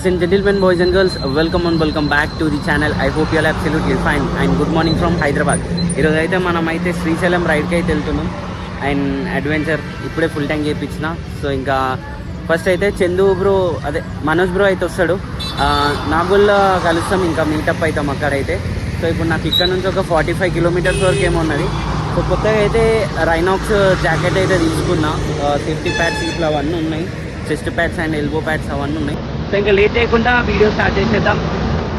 Ladies and gentlemen, boys and girls, welcome back to the channel. I hope you are absolutely fine and good morning from Hyderabad. ఈరోజు అయితే మనమైతే శ్రీశైలం రైడ్కి అయితే వెళ్తున్నాం and adventure ఇప్పుడే full tank చేయించిన. So ఇంకా first అయితే Chandu bro అదే మనోజ్ బ్రో అయితే వస్తాడు, నాగోల్లో కలుస్తాం, ఇంకా మీటప్ అవుతాం అక్కడైతే. సో ఇప్పుడు నాకు ఇక్కడ నుంచి ఒక 45 కిలోమీటర్స్ వరకు ఏమో ఉన్నది. సో కొత్తగా అయితే రైనాక్స్ జాకెట్ అయితే తీసుకున్నా, సేఫ్టీ ప్యాడ్స్ ఇట్లా అవన్నీ ఉన్నాయి, chest pads and elbow pads అవన్నీ ఉన్నాయి. సో ఇంకా లేట్ చేయకుండా వీడియో స్టార్ట్ చేసేద్దాం.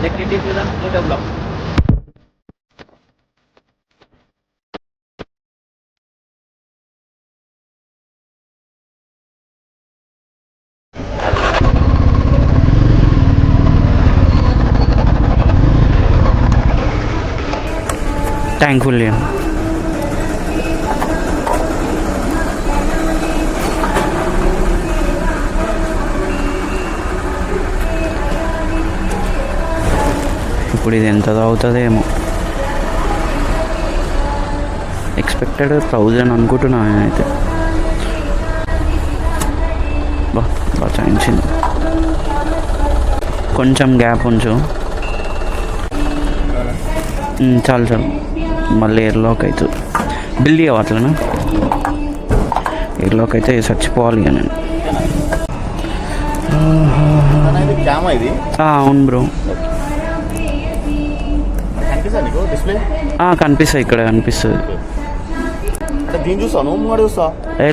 Let it is the moto vlog. Thankfully ఇప్పుడు ఇది ఎంత అవుతుందో ఏమో, ఎక్స్పెక్టెడ్ 1000 అనుకుంటున్నా నేనైతే. బాగా చాయించింది, కొంచెం గ్యాప్ ఉంచు, చాలు మళ్ళీ ఎయిర్లాక్ అవుతుంది. బిల్ అట్లనా ఎయిర్లాక్ అయితే చచ్చిపోవాలి ఇక నేను. అవును బ్రో, కనిపిస్తుంది, ఇక్కడ కనిపిస్తుంది.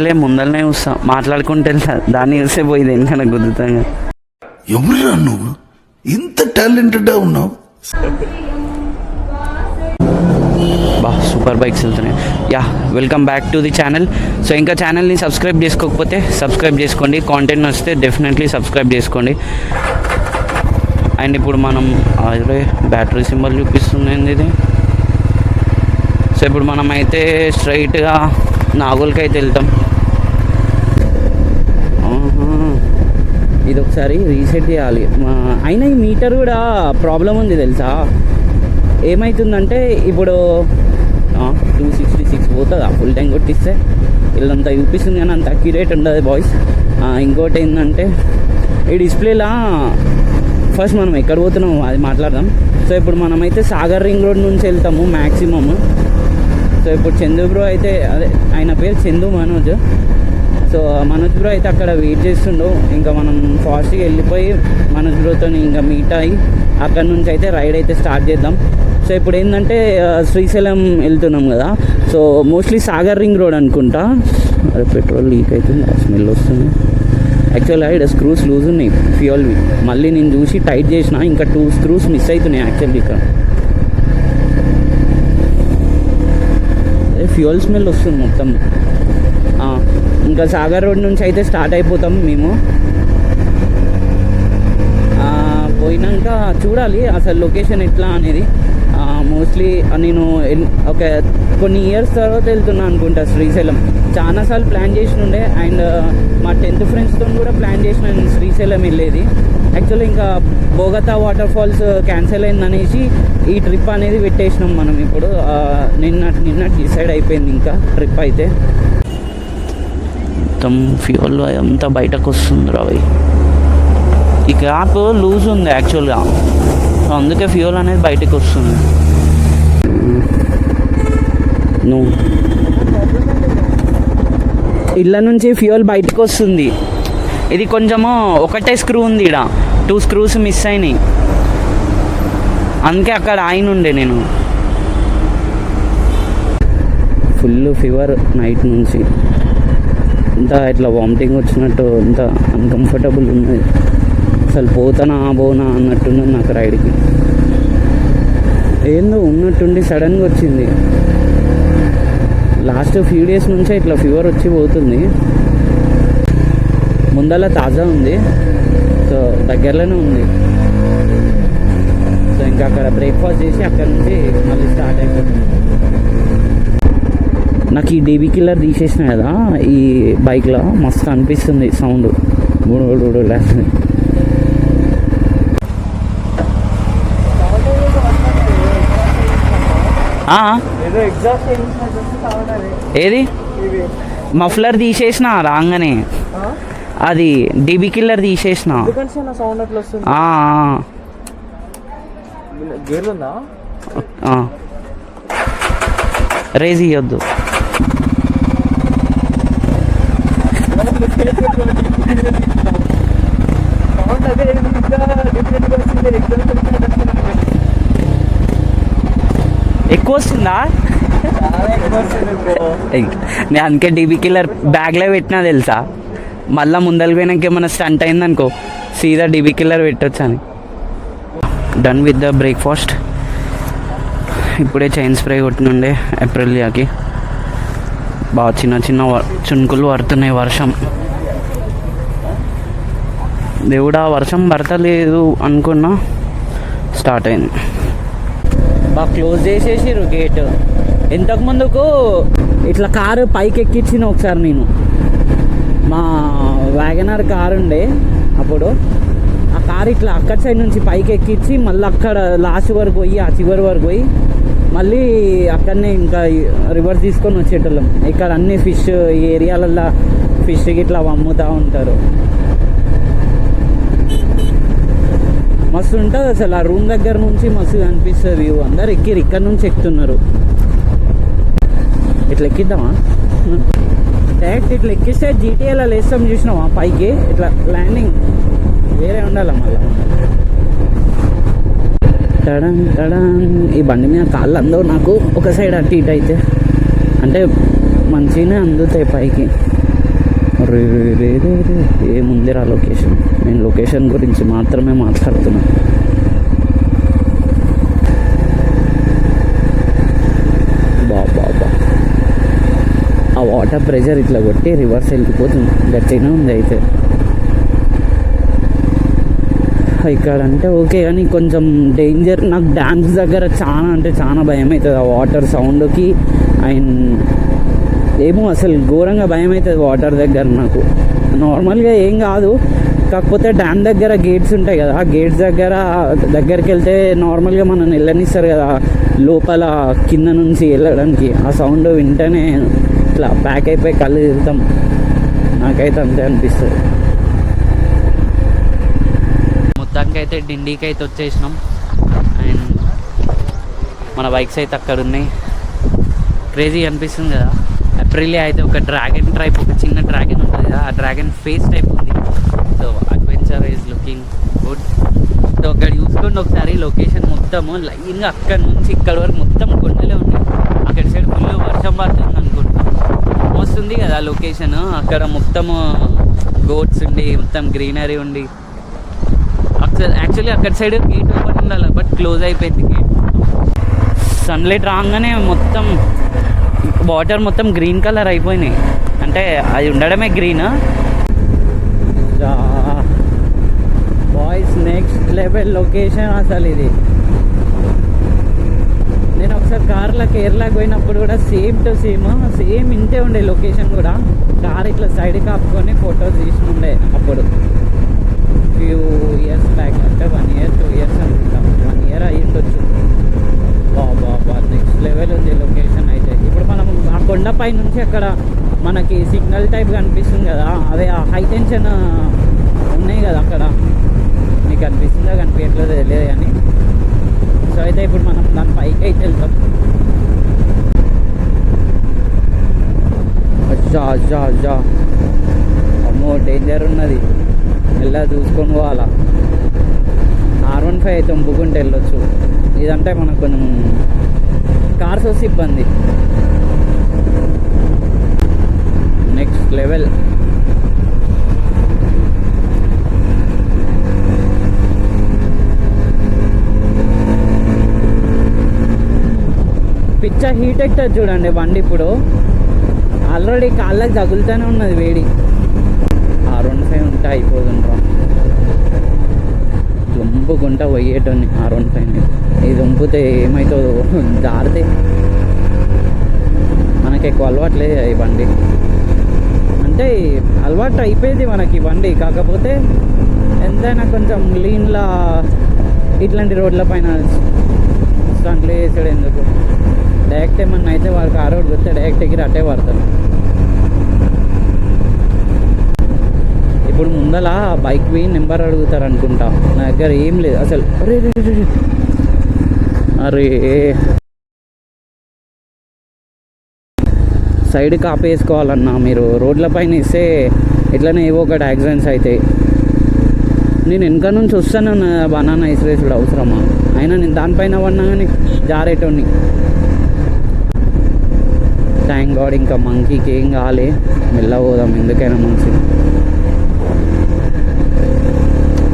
లే ముందరనే చూస్తా, మాట్లాడుకుంటే దాన్ని చూస్తే పోయి దేనికన్నా గుద్దుతాగా. ఎవరురా నువ్వు ఇంత టాలెంటెడ్ ఉన్నావు? సూపర్ బైక్స్ వెళ్తున్నాయి. Welcome back to the channel. So ఇంకా ఛానల్ని సబ్స్క్రైబ్ చేసుకోకపోతే సబ్స్క్రైబ్ చేసుకోండి, కాంటెంట్ వస్తే డెఫినెట్లీ సబ్స్క్రైబ్ చేసుకోండి. అండ్ ఇప్పుడు మనం అదే బ్యాటరీ సింబల్ చూపిస్తుంది ఇది. సో ఇప్పుడు మనం అయితే స్ట్రైట్గా నాగోల్కి అయితే వెళ్తాం. ఇది ఒకసారి రీసెట్ చేయాలి. అయినా ఈ మీటర్ కూడా ప్రాబ్లం ఉంది తెలుసా. ఏమవుతుందంటే ఇప్పుడు 266 పోతుందా ఫుల్ టైం కొట్టిస్తే, వీళ్ళంతా చూపిస్తుంది కానీ అంత అక్యురేట్ ఉండదు బాయ్స్. ఇంకోటి ఏంటంటే ఈ డిస్ప్లేలా ఫస్ట్ మనం ఎక్కడ పోతున్నాము అది మాట్లాడదాం. సో ఇప్పుడు మనమైతే సాగర్ రింగ్ రోడ్ నుంచి వెళ్తాము మ్యాక్సిమమ్. సో ఇప్పుడు చందు బ్రో అయితే అదే ఆయన పేరు చందు మనోజ్. సో మనోజ్ బ్రో అయితే అక్కడ వెయిట్ చేస్తుండో, ఇంకా మనం ఫాస్ట్గా వెళ్ళిపోయి మనోజ్ బ్రోతో ఇంకా మీట్ అయ్యి అక్కడ నుంచి అయితే రైడ్ అయితే స్టార్ట్ చేద్దాం. సో ఇప్పుడు ఏంటంటే శ్రీశైలం వెళ్తున్నాం కదా, so mostly Sagar ring road అనుకుంటా. అదే పెట్రోల్ లీక్ అవుతుంది, స్మెల్ వస్తుంది. యాక్చువల్గా ఇక్కడ స్క్రూస్ లూజ్ ఉన్నాయి ఫ్యూయల్వి, మళ్ళీ నేను చూసి టైట్ చేసిన, ఇంకా 2 స్క్రూస్ మిస్ అవుతున్నాయి యాక్చువల్లీ ఇక్కడ. అదే ఫ్యూయల్ స్మెల్ వస్తుంది మొత్తం. ఇంకా సాగర్ రోడ్ నుంచి అయితే స్టార్ట్ అయిపోతాం మేము. పోయినాక చూడాలి అసలు లొకేషన్ ఎట్లా అనేది. మోస్ట్లీ నేను ఒక కొన్ని ఇయర్స్ తర్వాత వెళ్తున్నా అనుకుంటా శ్రీశైలం. చాలాసార్లు ప్లాన్ చేసి ఉండే, అండ్ మా 10th ఫ్రెండ్స్తో కూడా ప్లాన్ చేసిన శ్రీశైలం వెళ్ళేది. యాక్చువల్లీ ఇంకా బోగతా వాటర్ ఫాల్స్ క్యాన్సిల్ అయిందనేసి ఈ ట్రిప్ అనేది పెట్టేసినాం మనం. ఇప్పుడు నిన్న డిసైడ్ అయిపోయింది ఇంకా ట్రిప్ అయితే. మొత్తం ఫ్యూయల్ అంతా బయటకు వస్తుంది రావి. ఈ గ్యాప్ లూజ్ ఉంది యాక్చువల్గా, అందుకే ఫ్యూయల్ అనేది బయటకు వస్తుంది. ఇళ్ళ నుంచి ఫ్యూయల్ బయటకు వస్తుంది. ఇది కొంచెము ఒకటే స్క్రూ ఉంది, ఇక్కడ 2 స్క్రూస్ మిస్ అయినాయి, అందుకే అక్కడ ఆయన ఉండే నేను. ఫుల్ ఫీవర్ నైట్ నుంచి, అంతా ఇట్లా వామిటింగ్ వచ్చినట్టు, అంత అన్కంఫర్టబుల్ ఉన్నది. అసలు పోతానా పోనా అన్నట్టున్నది నాకు రైడ్కి. ఏందో ఉన్నట్టుండి సడన్గా వచ్చింది. లాస్ట్ ఫ్యూ డేస్ నుంచే ఇట్లా ఫీవర్ వచ్చి పోతుంది. ముందల తాజా ఉంది, సో దగ్గరలోనే ఉంది. సో ఇంకా అక్కడ బ్రేక్ఫాస్ట్ చేసి అక్కడ నుంచి మళ్ళీ స్టార్ట్ అయిపోతుంది. నాకు ఈ డీబీ కిల్లర్ తీసేసిన కదా ఈ బైక్లో, మస్తు అనిపిస్తుంది సౌండ్, గుడు లేస్తుంది. ఏది మఫ్లర్ తీసేసిన రాగానే అది డీబీ కిల్లర్ తీసేసిన. సౌండ్ అట్లా వస్తుంది. గేర్ ఉందా? రేజ్ ఇవ్వద్దు. ఎక్కువ వస్తుందా? నేను అందుకే డీబీ కిల్లర్ బ్యాగ్లో పెట్టినా తెలుసా, మళ్ళీ ముందరికి పోయినాక ఏమైనా స్టంట్ అయిందనుకో సీదా డీబీ కిల్లర్ పెట్టొచ్చు అని. Done with the breakfast. ఇప్పుడే చైన్ స్ప్రే కొట్టినుండే ఏప్రిల్కి. బాగా చిన్న చిన్న చునుకులు పడుతున్నాయి. వర్షం దేవుడా వర్షం పడతలేదు అనుకున్నా, స్టార్ట్ అయింది. బాగా క్లోజ్ చేసేసిర్రు గేట్. ఇంతకుముందుకు ఇట్లా కారు పైకి ఎక్కించిన ఒకసారి నేను, మా వ్యాగనర్ కారు ఉండే అప్పుడు, ఆ కారు ఇట్లా అక్కడ సైడ్ నుంచి పైకి ఎక్కించి మళ్ళీ అక్కడ లాస్ట్ వరకు పోయి ఆ చివరి వరకు పోయి మళ్ళీ అక్కడనే ఇంకా రివర్స్ తీసుకొని వచ్చేటోళ్ళం. ఇక్కడ అన్ని ఫిష్ ఈ ఏరియాలల్లో ఫిష్కి ఇట్లా అమ్ముతూ ఉంటారు. మస్తు ఉంటుంది అసలు. ఆ రూమ్ దగ్గర నుంచి మస్తు కనిపిస్తుంది వ్యూ. అందరు ఎక్కిరు, ఇక్కడ నుంచి ఎక్కుతున్నారు. ఇట్లా ఎక్కిద్దామా? డైరెక్ట్ ఇట్లా ఎక్కిస్తే జీటీఏలో లేస్తాం చూసినావా పైకి, ఇట్లా ల్యాండింగ్ వేరే ఉండాలి మళ్ళీ. టడన్ టడన్. ఈ బండి మీద కాళ్ళు అందవు నాకు, ఒక సైడ్ అటు ఇటు అయితే అంటే మంచిగానే అందుతాయి పైకి. రే రే రే రే ఏముందిరా లొకేషన్. నేను లొకేషన్ గురించి మాత్రమే మాట్లాడుతున్నా. బాబా ఆ వాటర్ ప్రెషర్ ఇట్లా కొట్టి రివర్స్ వెళ్ళిపోతుంది. గట్టిగా ఉంది అయితే ఇక్కడ అంటే ఓకే, కానీ కొంచెం డేంజర్. నాకు డ్యామ్స్ దగ్గర చాలా అంటే చాలా భయం అవుతుంది ఆ వాటర్ సౌండ్కి. అండ్ ఏమో అసలు ఘోరంగా భయం అవుతుంది వాటర్ దగ్గర నాకు. నార్మల్గా ఏం కాదు, కాకపోతే డ్యామ్ దగ్గర గేట్స్ ఉంటాయి కదా, ఆ గేట్స్ దగ్గరికి వెళ్తే నార్మల్గా మనం వెళ్ళనిస్తారు కదా లోపల కింద నుంచి వెళ్ళడానికి. ఆ సౌండ్ వింటేనే ఇట్లా ప్యాక్ అయిపోయి కళ్ళు తిరుగుతాం. నాకైతే అంతే అనిపిస్తుంది. మొత్తానికి అయితే డిండికి అయితే వచ్చేసినాం. అండ్ మన బైక్స్ అయితే అక్కడ ఉన్నాయి. క్రేజీ అనిపిస్తుంది కదా. ఏప్రిల్ అయితే ఒక డ్రాగన్ టైప్, ఒక చిన్న డ్రాగన్ ఉంటుంది కదా, ఆ డ్రాగన్ ఫేస్ టైప్ ఉంది. So adventure is looking good. So అక్కడ చూసుకోండి ఒకసారి లొకేషన్ మొత్తము లైన్గా అక్కడ నుంచి ఇక్కడ వరకు మొత్తం కొండలే ఉన్నాయి. అక్కడ సైడ్ ఫుల్ వర్షం పడుతుంది అనుకుంటున్నాను. వస్తుంది కదా లొకేషన్. అక్కడ మొత్తము గోట్స్ ఉండి మొత్తం గ్రీనరీ ఉండి, యాక్చువల్లీ అక్కడ సైడ్ గేట్ ఓపెన్ ఉండాలి బట్ క్లోజ్ అయిపోయింది గేట్. సన్లైట్ రాగానే మొత్తం వాటర్ మొత్తం గ్రీన్ కలర్ అయిపోయినాయి. అంటే అది ఉండడమే green. Boys next level location అసలు ఇది. నేను ఒకసారి కార్లో కేరళకి పోయినప్పుడు కూడా సేమ్ టు సేమ్ ఇంతే ఉండే లొకేషన్ కూడా. కార్ ఇట్లా సైడ్ కాపుకొని ఫొటోస్ తీసుకుండే అప్పుడు ఫ్యూ ఇయర్స్ బ్యాక్, అంటే 1 year 2 years అనుకుంటా. 1 year అయ్యిండొచ్చు. బాబా నెక్స్ట్ లెవెల్ ఉంది లొకేషన్ అయితే. ఇప్పుడు మనం ఆ కొండపై నుంచి అక్కడ మనకి సిగ్నల్ టైప్ కనిపిస్తుంది కదా, అదే ఆ హై టెన్షన్ ఉన్నాయి కదా అక్కడ. మీకు కనిపిస్తుందా కనిపించట్లేదో తెలియదు కానీ. సో అయితే ఇప్పుడు మనం దాని పైకి అయితే వెళ్తాం. అజ్జా అమ్మో డేంజర్ ఉన్నది, ఎలా చూసుకొని పోవాలా. R15 అయితే ఉంపుకుంటే వెళ్ళొచ్చు. ఇదంటే మనకు కొంచెం కార్స్ వస్తే ఇబ్బంది. Next level. పిచ్చ హీట్ ఎక్కుతుంది చూడండి బండి. ఇప్పుడు ఆల్రెడీ కాళ్ళకి తగులుతూనే ఉన్నది వేడి. R15 ఉంటే అయిపోతుండ్రా. దుంపుకుంటా పోయేటోని R15. ఇది దుంపితే ఏమవుతుందో జారితే. మనకి ఎక్కువ అలవాటు లేదు ఈ బండి, అంటే అలవాటు అయిపోయింది మనకి బండి. కాకపోతే ఎంతైనా కొంచెం లీన్లా ఇట్లాంటి రోడ్ల పైన స్టంట్లు వేసాడు ఎందుకు. డైరెక్ట్ ఏమన్నా అయితే వాడికి ఆ రోడ్ వస్తే డైరెక్ట్ ఎగిరి అట్టే పడతాను. ఇప్పుడు ముందల బైక్వి నెంబర్ అడుగుతారు అనుకుంటా, నా దగ్గర ఏం లేదు అసలు. అరే అరే సైడ్కి ఆపేసుకోవాలన్నా, మీరు రోడ్ల పైన ఇస్తే ఎట్లనే ఏవో ఒకటి యాక్సిడెంట్స్ అవుతాయి. నేను వెనక నుంచి వస్తాను బనానా ఇసురేసుడు అవసరమా? అయినా నేను దానిపైన పడినా కానీ జారేటోని. థ్యాంక్ గాడ్ ఇంకా మంకీకి ఏం కాలే, మెల్ల పోదాం ఎందుకైనా మంచిది.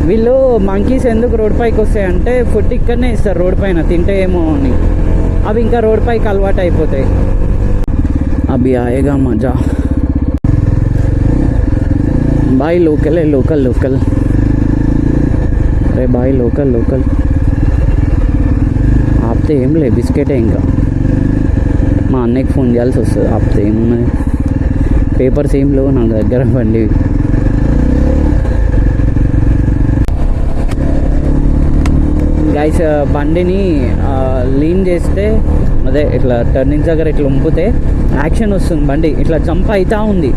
వీళ్ళు మంకీస్ ఎందుకు రోడ్ పైకి వస్తాయంటే ఫుడ్ ఇక్కడనే ఇస్తారు రోడ్ పైన తింటే ఏమో అని, అవి ఇంకా రోడ్ పైకి అలవాటు అయిపోతాయి. అభి ఆయేగా మజా. బాయ్ లోకల్ లోకల్ లోకల్. అరే బాయ్ లోకల్ లోకల్. ఆపితే ఏం లే, బిస్కెటే ఇంకా. మా అన్నయ్యకి ఫోన్ చేయాల్సి వస్తుంది ఆపితే. ఏమున్నది, పేపర్స్ ఏం లేవు నా దగ్గర బండి. గైస్ బండిని లీన్ చేస్తే, అదే ఇట్లా టర్నింగ్స్ దగ్గర ఇట్లా ఉంపితే యాక్షన్ వస్తుంది, బండి ఇట్లా జంప్ అవుతూ ఉంది.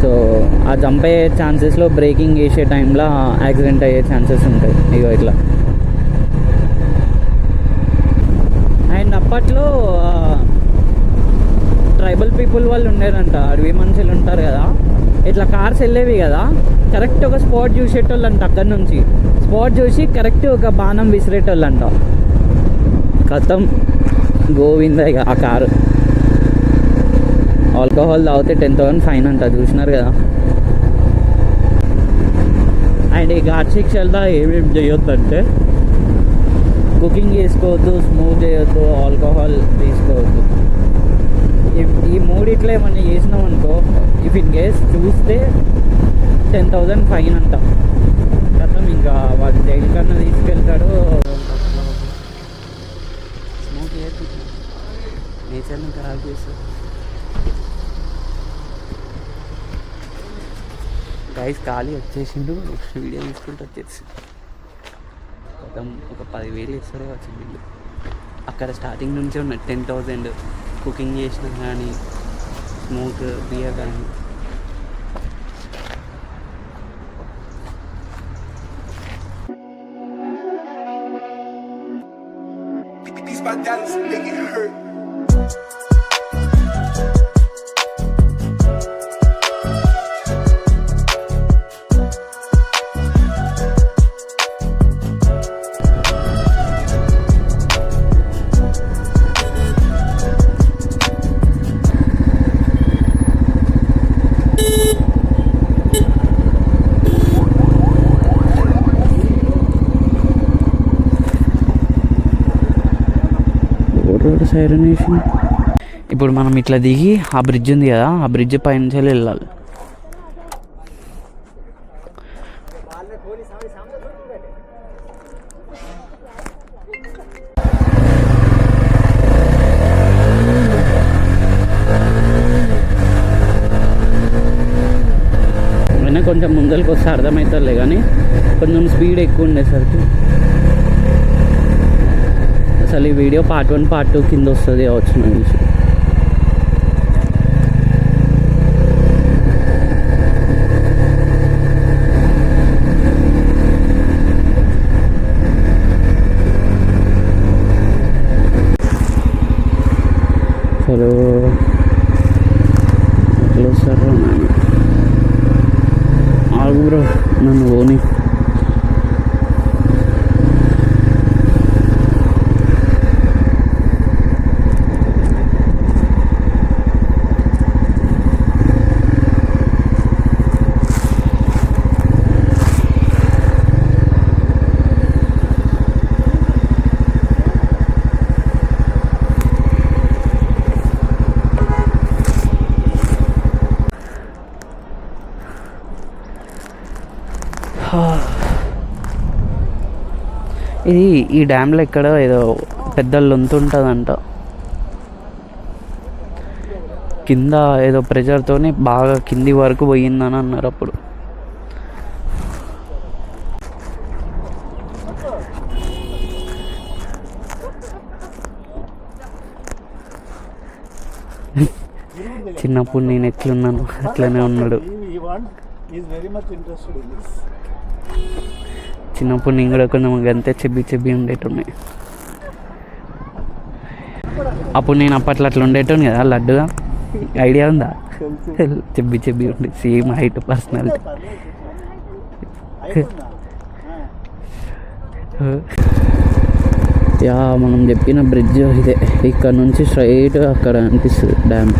సో ఆ జంప్ అయ్యే ఛాన్సెస్లో బ్రేకింగ్ చేసే టైంలో యాక్సిడెంట్ అయ్యే ఛాన్సెస్ ఉంటాయి. ఇగో ఇట్లా. అండ్ అప్పట్లో ట్రైబల్ పీపుల్ వాళ్ళు ఉండేదంట, అడవి మనుషులు ఉంటారు కదా, ఇట్లా కార్స్ వెళ్ళేవి కదా, కరెక్ట్ ఒక స్పాట్ చూసేటోళ్ళంట. అక్కడి నుంచి స్పాట్ చూసి కరెక్ట్ ఒక బాణం విసిరేటోళ్ళంట. కథం గోవింద ఇక ఆ కారు. ఆల్కహాల్ తాగితే 10,000 ఫైన్ అంట, చూసినారు కదా. అండ్ ఈ ఘాట్ శిక్షల్లో ఏమేమి చేయొద్దు అంటే, కుకింగ్ చేసుకోవద్దు, స్మోక్ చేయొద్దు, ఆల్కహాల్ తీసుకోవద్దు. ఈ మూడిట్లో ఏమన్నా చేసినాం అనుకో, ఇఫ్ ఇన్ కేస్ చూస్తే 10,000 ఫైన్ అంట. కథం ఇంకా వాడు జైలు కన్నా తీసుకెళ్తాడు. స్మోక్ చేయొద్దు, నేచర్ని ఖరాబ్ చేస్తాడు. గైస్ ఖాళీ వచ్చేసిండు, వీడియో తీసుకుంటూ వచ్చేసి మొత్తం ఒక 10,000 ఇస్తాడే వచ్చింది వీళ్ళు. అక్కడ స్టార్టింగ్ నుంచి ఉన్న 10,000 కుకింగ్ చేసినా కానీ, స్మోక్ బియర్ కానీ. సైరనేషన్. ఇప్పుడు మనం ఇట్లా దిగి ఆ బ్రిడ్జ్ ఉంది కదా, ఆ బ్రిడ్జ్ పైనుంచి వెళ్ళాలి. అయినా కొంచెం ముందరికి వస్తే అర్థమవుతుందిలే, కానీ కొంచెం స్పీడ్ ఎక్కువ ఉండేసరికి అసలు ఈ వీడియో పార్ట్ 1 పార్ట్ 2 కింద వస్తుంది కావచ్చు నాకు తెలిసి. అసలు ఎట్లా వస్తారో నాన్న. ఆగు బ్రో, నన్ను ఓని. ఇది ఈ డ్యామ్లో ఎక్కడ ఏదో పెద్ద లొంతు ఉంటుందంట, కింద ఏదో ప్రెజర్తోనే బాగా కింది వరకు పోయిందని అన్నారు అప్పుడు. చిన్నప్పుడు నేను ఎట్లున్నాను అట్లనే ఉన్నాడు. Is very much interested in this. చిన్నప్పుడు నేను కూడా కొంచెం అంతే చెబ్బి ఉండేటున్నాయి. అప్పుడు నేను అప్పట్లో అట్లా ఉండేటోని కదా లడ్డుగా. ఐడియా ఉందా? చెబ్బి ఉండే సేమ్ హైట్ పర్సనల్. యా మనం చెప్పిన బ్రిడ్జ్ ఇదే. ఇక్కడ నుంచి స్ట్రైట్ అక్కడ అనిపిస్తుంది డ్యామ్.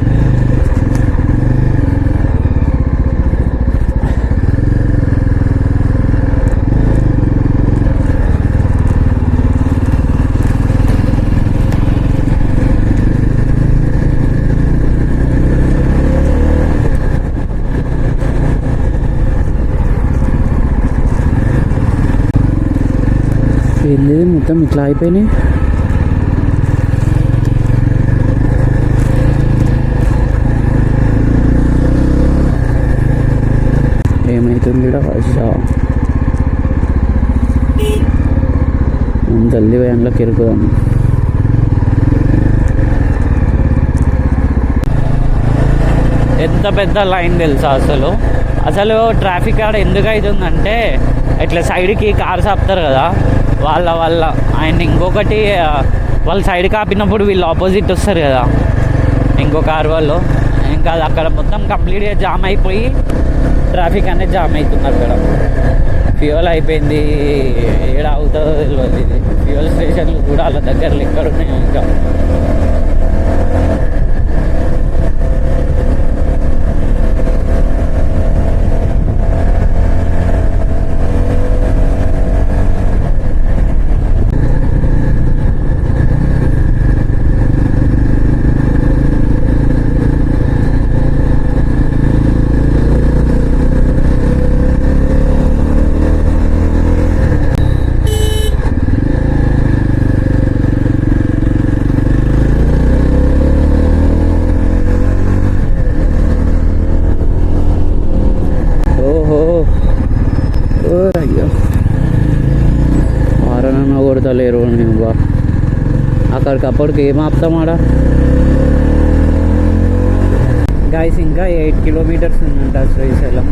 ఏంది మొత్తం ఇట్లా అయిపోయినాయి. ఏమైతుంది జల్దీ వ్యాన్లోకి ఇరుకుదాం. ఎంత పెద్ద లైన్ తెలుసా అసలు ట్రాఫిక్ ఆడ ఎందుకు అవుతుందంటే ఇట్లా సైడ్కి కార్స్ ఆపుతారు కదా వాళ్ళ అండ్ ఇంకొకటి వాళ్ళు సైడ్ కాపినప్పుడు వీళ్ళు ఆపోజిట్ వస్తారు కదా ఇంకో కార్ వాళ్ళు. ఇంకా అది అక్కడ మొత్తం కంప్లీట్గా జామ్ అయిపోయి ట్రాఫిక్ అనేది జామ్ అవుతుంది. అక్కడ ఫ్యూయల్ అయిపోయింది. ఏడ అవుతుందో తెలియదు. ఇది ఫ్యూయల్ స్టేషన్లు కూడా వాళ్ళ దగ్గరలో ఎక్కడ ఉన్నాయి ఇంకా. వారనన్నా కొడతలేరు బా. అక్కడికప్పటికి ఏం ఆపుతామాడా గాయస్. ఇంకా 8 కిలోమీటర్స్ ఉందంట శ్రీశైలం.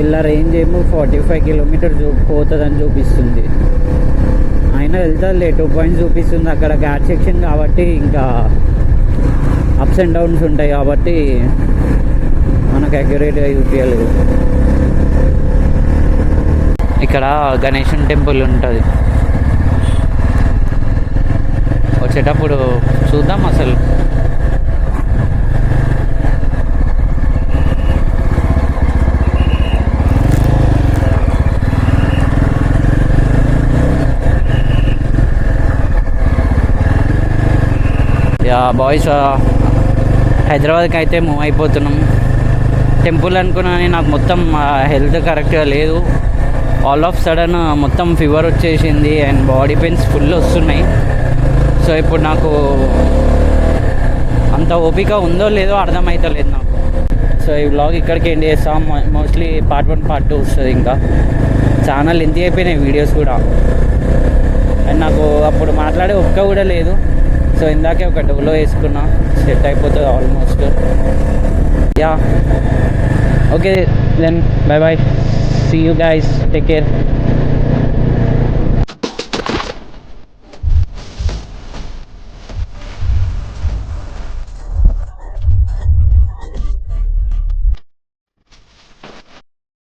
ఇలా రేంజ్ ఏమో 45 కిలోమీటర్స్ పోతుందని చూపిస్తుంది. అయినా వెళ్తుంది 2 పాయింట్స్ చూపిస్తుంది. అక్కడ ఘాట్ సెక్షన్ కాబట్టి ఇంకా అప్స్ అండ్ డౌన్స్ ఉంటాయి కాబట్టి మనకు అక్యురేట్గా చూపించలేదు. ఇక్కడ గణేశుని టెంపుల్ ఉంటుంది. వచ్చేటప్పుడు చూద్దాం అసలు. యా బాయ్స్, హైదరాబాద్కి అయితే మూవ్ అయిపోతున్నాం. టెంపుల్ అనుకున్నాను, నాకు మొత్తం హెల్త్ కరెక్ట్గా లేదు. ఆల్ ఆఫ్ సడన్ మొత్తం ఫీవర్ వచ్చేసింది అండ్ బాడీ పెయిన్స్ ఫుల్ వస్తున్నాయి. సో ఇప్పుడు నాకు అంత ఓపిక ఉందో లేదో అర్థమవుతలేదు నాకు. సో ఈ వ్లాగ్ ఇక్కడికి ఎండ్ చేస్తాం. మోస్ట్లీ పార్ట్ 1 పార్ట్ 2 వస్తుంది. ఇంకా ఛానల్ ఎంత అయిపోయినాయి వీడియోస్ కూడా. అండ్ నాకు అప్పుడు మాట్లాడే ఒక్క కూడా లేదు. సో ఇందాకే ఒక డోలో వేసుకున్నా, సెట్ అయిపోతుంది almost. Yeah okay then, bye bye, see you guys, take care.